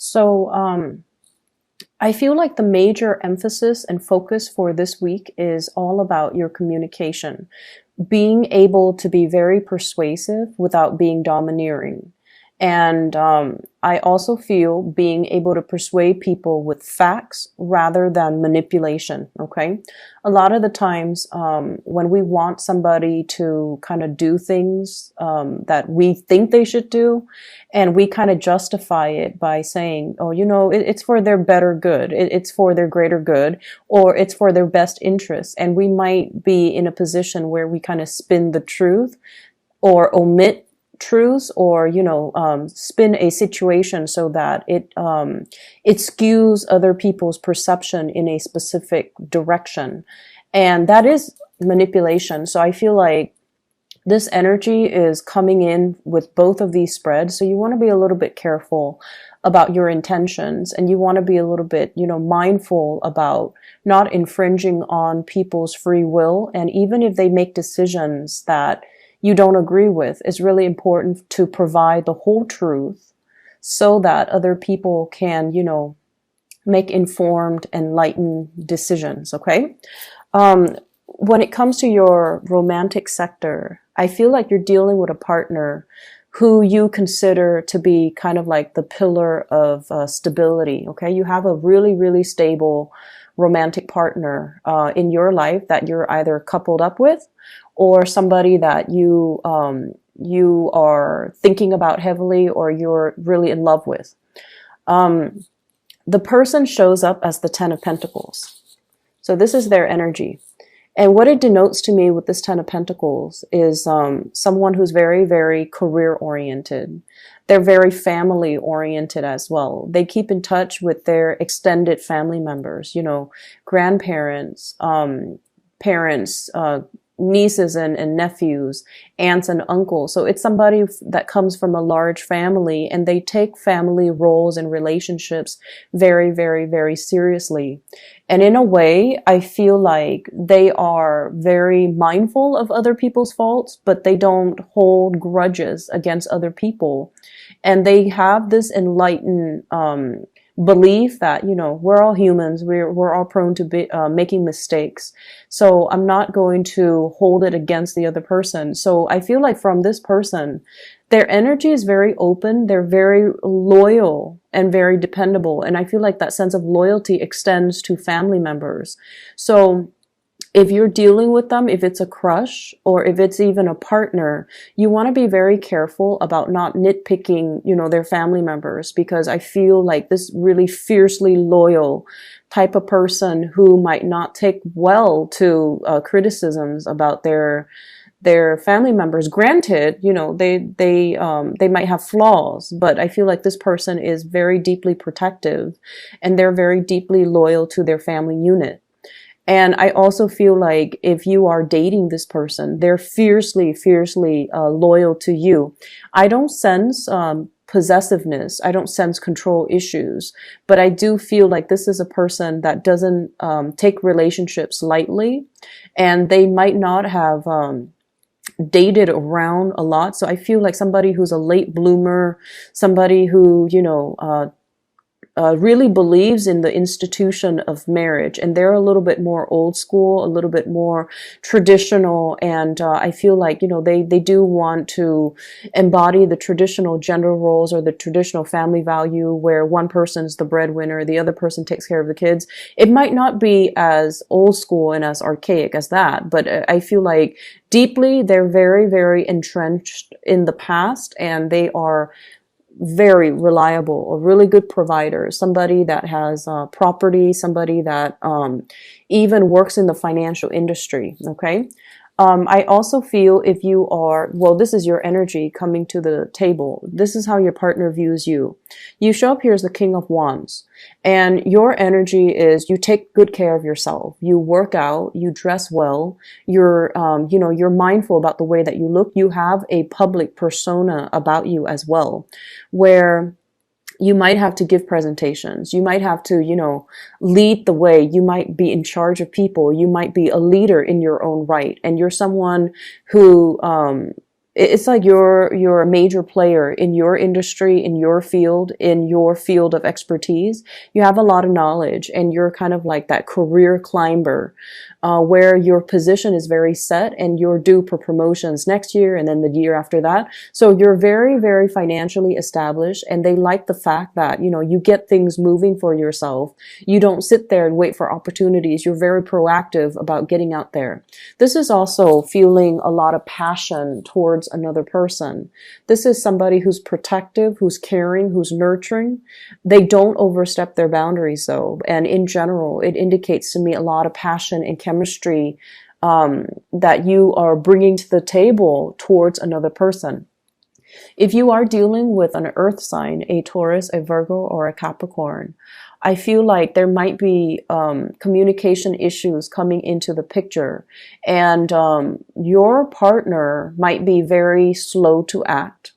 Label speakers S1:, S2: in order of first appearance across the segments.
S1: So I feel like the major emphasis and focus for this week is all about your communication, being able to be very persuasive without being domineering. And I also feel being able to persuade people with facts rather than manipulation. Okay. A lot of the times, when we want somebody to kind of do things that we think they should do, and we kind of justify it by saying, oh, it's for their better good, it's for their greater good, or it's for their best interest. And we might be in a position where we kind of spin the truth or omit truths, or spin a situation so that it skews other people's perception in a specific direction, and that is manipulation. So I feel like this energy is coming in with both of these spreads, so you want to be a little bit careful about your intentions, and you want to be a little bit mindful about not infringing on people's free will. And even if they make decisions that you don't agree with, it's really important to provide the whole truth so that other people can, make informed, enlightened decisions. Okay. When it comes to your romantic sector, I feel like you're dealing with a partner who you consider to be kind of like the pillar of stability. Okay. You have a really, really stable romantic partner in your life that you're either coupled up with, or somebody that you are thinking about heavily, or you're really in love with. The person shows up as the Ten of Pentacles. So this is their energy. And what it denotes to me with this Ten of Pentacles is someone who's very, very career oriented. They're very family oriented as well. They keep in touch with their extended family members, grandparents, parents, nieces and nephews, aunts and uncles. So it's somebody that comes from a large family, and they take family roles and relationships very, very, very seriously. And in a way, I feel like they are very mindful of other people's faults, but they don't hold grudges against other people. And they have this enlightened belief that we're all humans, we're all prone to making mistakes, so I'm not going to hold it against the other person. So I feel like from this person, their energy is very open, they're very loyal and very dependable, and I feel like that sense of loyalty extends to family members. So if you're dealing with them, if it's a crush or if it's even a partner, you want to be very careful about not nitpicking, their family members, because I feel like this really fiercely loyal type of person who might not take well to criticisms about their family members. Granted, they might have flaws, but I feel like this person is very deeply protective, and they're very deeply loyal to their family unit. And I also feel like if you are dating this person, they're fiercely, fiercely loyal to you. I don't sense possessiveness. I don't sense control issues, but I do feel like this is a person that doesn't take relationships lightly, and they might not have dated around a lot. So I feel like somebody who's a late bloomer, somebody who, really believes in the institution of marriage, and they're a little bit more old school, a little bit more traditional, and I feel like they do want to embody the traditional gender roles or the traditional family value, where one person's the breadwinner, the other person takes care of the kids. It might not be as old school and as archaic as that, but I feel like deeply they're very, very entrenched in the past, and they are very reliable, a really good provider, somebody that has property, somebody that even works in the financial industry. Okay. I also feel if you are, this is your energy coming to the table. This is how your partner views you. You show up here as the King of Wands, and your energy is you take good care of yourself. You work out, you dress well. You're mindful about the way that you look. You have a public persona about you as well, where you might have to give presentations. You might have to, lead the way. You might be in charge of people. You might be a leader in your own right. And you're someone who, it's like you're a major player in your industry, in your field of expertise. You have a lot of knowledge, and you're kind of like that career climber, where your position is very set and you're due for promotions next year and then the year after that. So you're very, very financially established, and they like the fact that, you know, you get things moving for yourself. You don't sit there and wait for opportunities. You're very proactive about getting out there. This is also feeling a lot of passion towards another person. This is somebody who's protective, who's caring, who's nurturing. They don't overstep their boundaries though. And in general, it indicates to me a lot of passion and chemistry that you are bringing to the table towards another person. If you are dealing with an earth sign, a Taurus, a Virgo, or a Capricorn, I feel like there might be communication issues coming into the picture, and your partner might be very slow to act.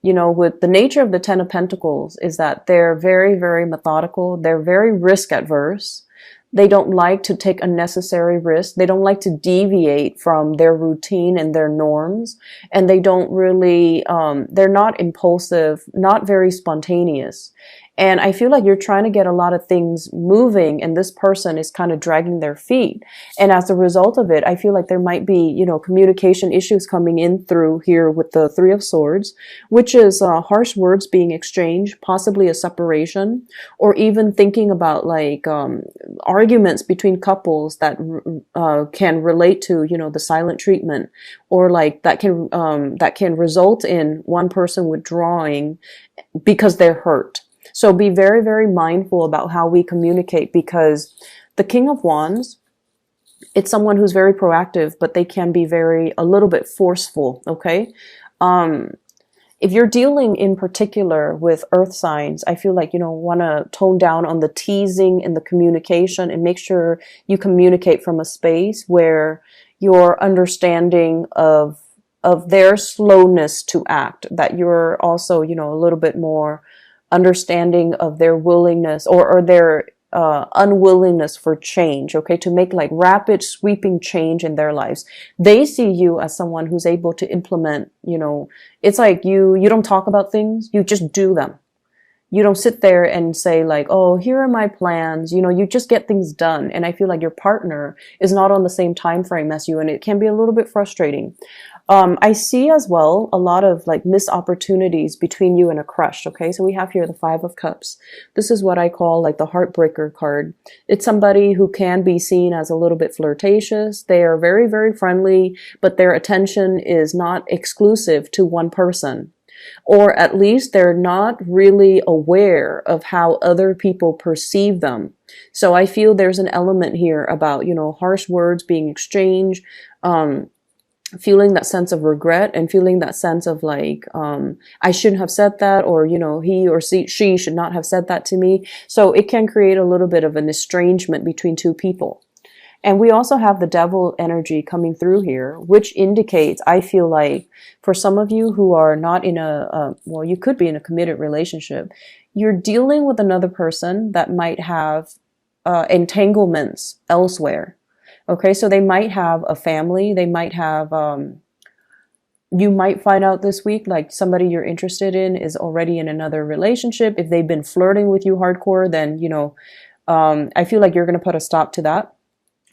S1: You know, with the nature of the Ten of Pentacles is that they're very, very methodical. They're very risk adverse. They don't like to take unnecessary risks. They don't like to deviate from their routine and their norms. And they don't really, they're not impulsive, not very spontaneous. And I feel like you're trying to get a lot of things moving, and this person is kind of dragging their feet. And as a result of it, I feel like there might be, you know, communication issues coming in through here with the Three of Swords, which is harsh words being exchanged, possibly a separation, or even thinking about like arguments between couples that can relate to, you know, the silent treatment, or like that can result in one person withdrawing because they're hurt. So be very, very mindful about how we communicate, because the King of Wands, it's someone who's very proactive, but they can be a little bit forceful, okay? If you're dealing in particular with earth signs, I feel like, you know, want to tone down on the teasing and the communication, and make sure you communicate from a space where you're understanding of their slowness to act, that you're also, you know, a little bit more understanding of their willingness or their unwillingness for change, okay, to make like rapid sweeping change in their lives. They see you as someone who's able to implement, you know, it's like you don't talk about things, you just do them. You don't sit there and say like, oh, here are my plans. You know, you just get things done. And I feel like your partner is not on the same time frame as you, and it can be a little bit frustrating. I see as well a lot of like missed opportunities between you and a crush. Okay, so we have here the Five of Cups. This is what I call like the heartbreaker card. It's somebody who can be seen as a little bit flirtatious. They are very, very friendly, but their attention is not exclusive to one person. Or at least they're not really aware of how other people perceive them. So I feel there's an element here about, you know, harsh words being exchanged, feeling that sense of regret, and feeling that sense of like, I shouldn't have said that, or, you know, he or she should not have said that to me. So it can create a little bit of an estrangement between two people. And we also have the devil energy coming through here, which indicates, I feel like, for some of you who are not in well, you could be in a committed relationship, you're dealing with another person that might have entanglements elsewhere. Okay, so they might have a family, they might have, you might find out this week, like somebody you're interested in is already in another relationship. If they've been flirting with you hardcore, then, you know, I feel like you're going to put a stop to that.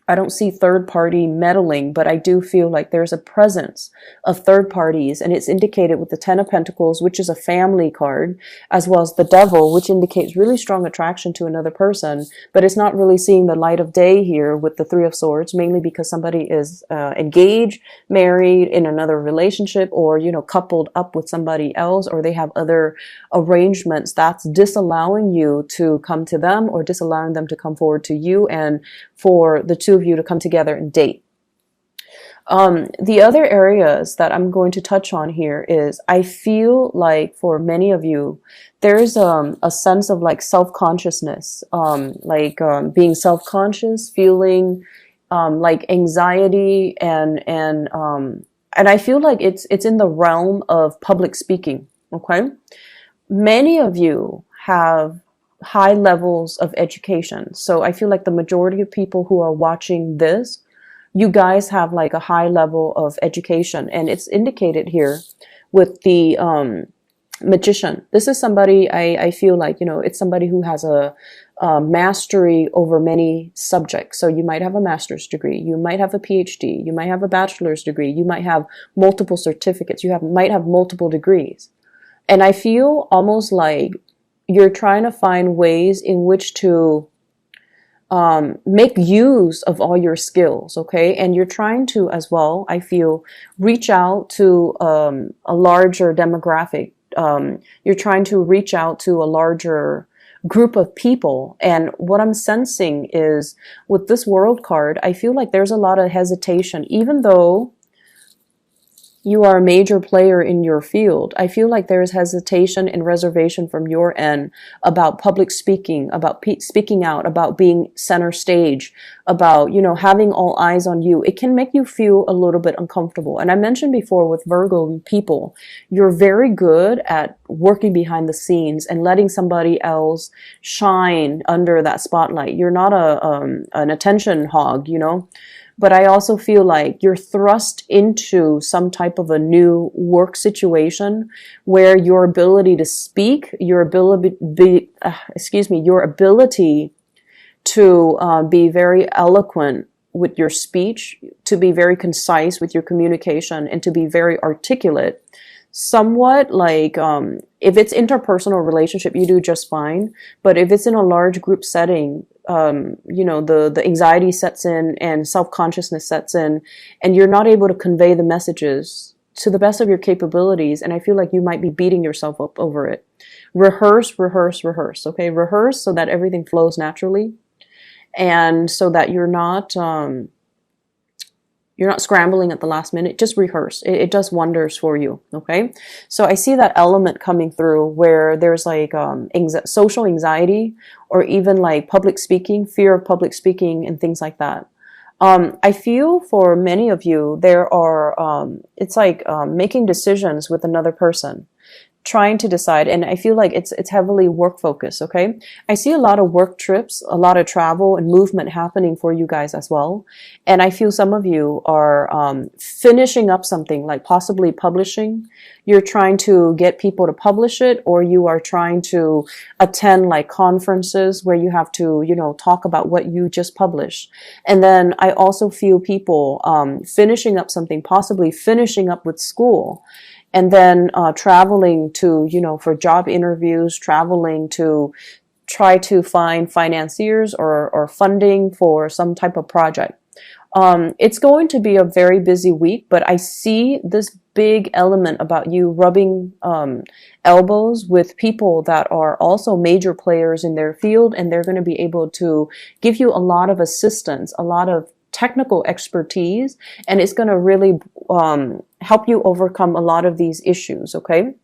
S1: I don't see third party meddling, but I do feel like there's a presence of third parties, and it's indicated with the Ten of Pentacles, which is a family card, as well as the Devil, which indicates really strong attraction to another person, but it's not really seeing the light of day here with the Three of Swords, mainly because somebody is engaged, married, in another relationship, or, you know, coupled up with somebody else, or they have other arrangements that's disallowing you to come to them, or disallowing them to come forward to you, and for the two of you to come together and date. The other areas that I'm going to touch on here is, I feel like for many of you, there's a sense of like self-consciousness, being self-conscious, feeling like anxiety, and I feel like it's in the realm of public speaking. Okay, many of you have high levels of education. So I feel like the majority of people who are watching this, you guys have like a high level of education, and it's indicated here with the magician. This is somebody I feel like, it's somebody who has a mastery over many subjects. So you might have a master's degree, you might have a PhD, you might have a bachelor's degree, you might have multiple certificates, might have multiple degrees. And I feel almost like you're trying to find ways in which to make use of all your skills, okay? And you're trying to, as well, I feel, reach out to a larger demographic. You're trying to reach out to a larger group of people. And what I'm sensing is, with this World card, I feel like there's a lot of hesitation, even though you are a major player in your field. I feel like there is hesitation and reservation from your end about public speaking, about speaking out, about being center stage, about, having all eyes on you. It can make you feel a little bit uncomfortable. And I mentioned before with Virgo people, you're very good at working behind the scenes and letting somebody else shine under that spotlight. You're not an attention hog, But I also feel like you're thrust into some type of a new work situation where your ability to speak, your ability to be very eloquent with your speech, to be very concise with your communication, and to be very articulate. Somewhat like, if it's interpersonal relationship, you do just fine. But if it's in a large group setting, the anxiety sets in and self-consciousness sets in, and you're not able to convey the messages to the best of your capabilities. And I feel like you might be beating yourself up over it. Rehearse, rehearse, rehearse. Okay, rehearse so that everything flows naturally, and so that you're not scrambling at the last minute. Just rehearse. It does wonders for you. Okay. So I see that element coming through where there's like social anxiety, or even like public speaking, fear of public speaking and things like that. I feel for many of you, there are, it's like making decisions with another person, trying to decide. And I feel like it's heavily work focused. Okay. I see a lot of work trips, a lot of travel and movement happening for you guys as well. And I feel some of you are finishing up something, like possibly publishing. You're trying to get people to publish it, or you are trying to attend like conferences where you have to, talk about what you just published. And then I also feel people finishing up something, possibly finishing up with school. And then traveling to, for job interviews, traveling to try to find financiers or funding for some type of project. It's going to be a very busy week, but I see this big element about you rubbing elbows with people that are also major players in their field, and they're going to be able to give you a lot of assistance, a lot of technical expertise, and it's going to really help you overcome a lot of these issues, okay?